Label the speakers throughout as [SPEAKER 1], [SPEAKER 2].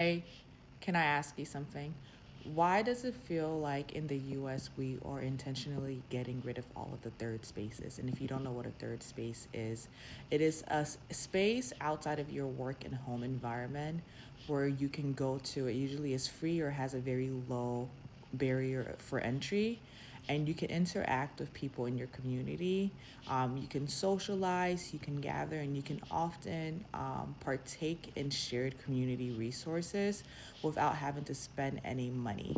[SPEAKER 1] Hey, can I ask you something? Why does it feel like in the US we are intentionally getting rid of all of the third spaces? And if you don't know what a third space is, it is a space outside of your work and home environment where you can go to. It usually is free or has a very low barrier for entry, and you can interact with people in your community. You can socialize, you can gather, and you can often partake in shared community resources without having to spend any money.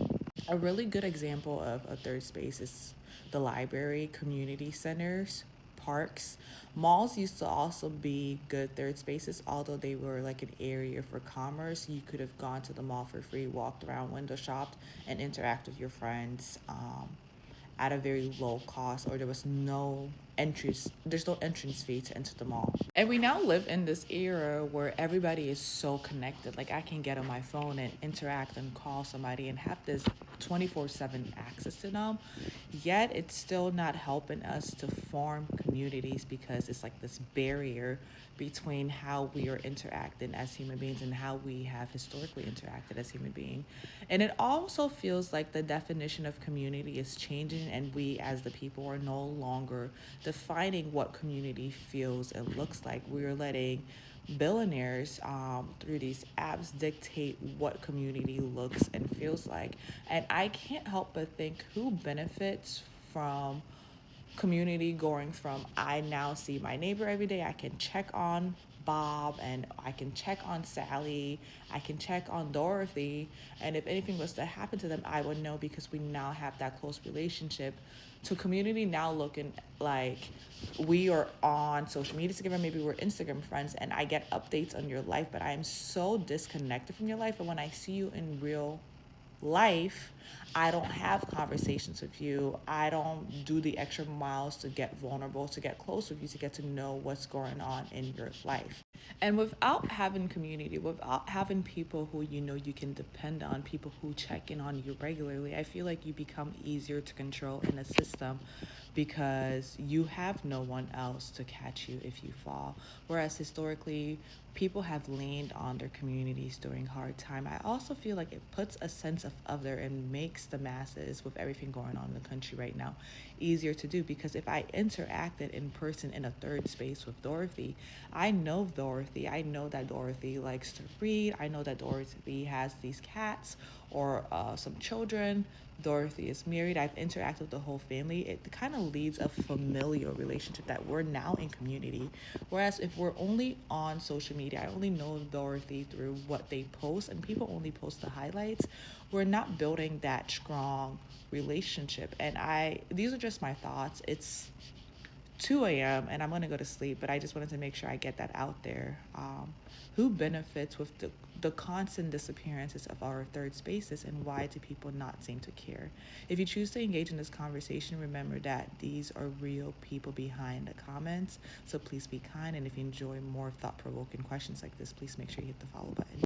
[SPEAKER 1] A really good example of a third space is the library, community centers, parks. Malls used to also be good third spaces, although they were like an area for commerce. You could have gone to the mall for free, walked around, window shopped, and interact with your friends. At a very low cost, or there's no entrance fee to enter the mall. And we now live in this era where everybody is so connected. Like, I can get on my phone and interact and call somebody and have this 24/7 access to them. Yet it's still not helping us to form communities because it's like this barrier between how we are interacting as human beings and how we have historically interacted as human beings. And it also feels like the definition of community is changing, and we as the people are no longer defining what community feels and looks like. We're letting billionaires through these apps dictate what community looks and feels like. And I can't help but think, who benefits from community going from I now see my neighbor every day, I can check on Bob and I can check on Sally, I can check on Dorothy, and if anything was to happen to them, I would know because we now have that close relationship, to community now looking like we are on social media together, maybe we're Instagram friends, and I get updates on your life, but I am so disconnected from your life. And when I see you in real life, I don't have conversations with you. I don't do the extra miles to get vulnerable, to get close with you, to get to know what's going on in your life. And without having community, without having people who you know you can depend on, people who check in on you regularly, I feel like you become easier to control in a system because you have no one else to catch you if you fall. Whereas historically, people have leaned on their communities during hard time. I also feel like it puts a sense of other and makes the masses, with everything going on in the country right now, easier to do. Because if I interacted in person in a third space with Dorothy, I know Dorothy. I know that Dorothy likes to read. I know that Dorothy has these cats or some children. Dorothy is married. I've interacted with the whole family. It kind of leads a familial relationship that we're now in community. Whereas if we're only on social media, I only know Dorothy through what they post, and people only post the highlights. We're not building that strong relationship. And these are just my thoughts. It's 2 a.m. and I'm going to go to sleep, but I just wanted to make sure I get that out there. Who benefits with the constant disappearances of our third spaces, and why do people not seem to care? If you choose to engage in this conversation, remember that these are real people behind the comments. So please be kind, and if you enjoy more thought provoking questions like this, please make sure you hit the follow button.